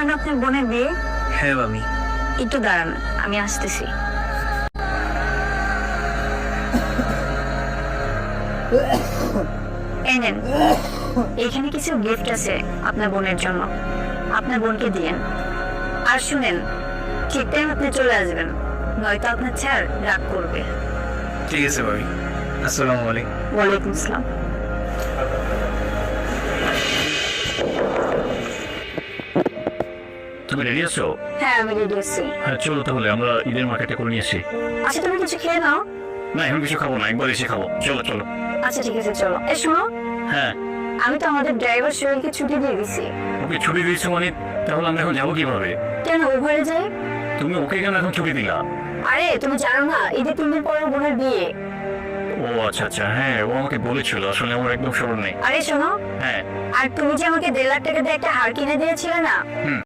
না আপনার বোনের বিয়ে? হ্যাঁ মামি। একটু দাঁড়ান, আমি আসতেছি। এই নেন, এখানে কিছু গিফট আছে আপনার বোনের জন্য, আপনার বোনকে দিয়েন। আর শুনেন, ঠিক টাইম আপনি চলে আসবেন, নয়তো আপনার স্যার রাগ করবে। ঠিক আছে মামি। আসসালামু আলাইকুম। ওয়ালাইকুম আসসালাম। তুমি রেডি আছো? হ্যাঁ, আমি রেডি আছি। হ্যাঁ চলো তাহলে আমরা ঈদের মার্কেটে করে নিয়ে আসি। আচ্ছা, তুমি কিছু খেয়ে নাও। না এখন কিছু খাবো না, একবার এসে খাবো। চলো চলো। আচ্ছা ঠিক আছে, চলো। এ শোনো, হ্যাঁ আমি তো আমাদের ড্রাইভার সোহেলকে ছুটি দিয়ে দিছি। ওকে ছুটি দিয়েছো মানে? তাহলে আমরা এখন যাবো কিভাবে? কেন, ও ঘরে যাই? তুমি ওকে কেন এখন ছুটি দিলা? আরে তুমি জানো না, ঈদের 3 দিন পর ওর বোনের বিয়ে। ও আচ্ছা আচ্ছা, হ্যাঁ ও আমাকে বলেছিল, আসলে আমার একদম স্মরণ নেই। আরে শোনো, হ্যাঁ আর তুমি যে আমাকে 1.5 লাখ টাকা দিয়ে একটা হার কিনে দিয়েছিলে না, হুম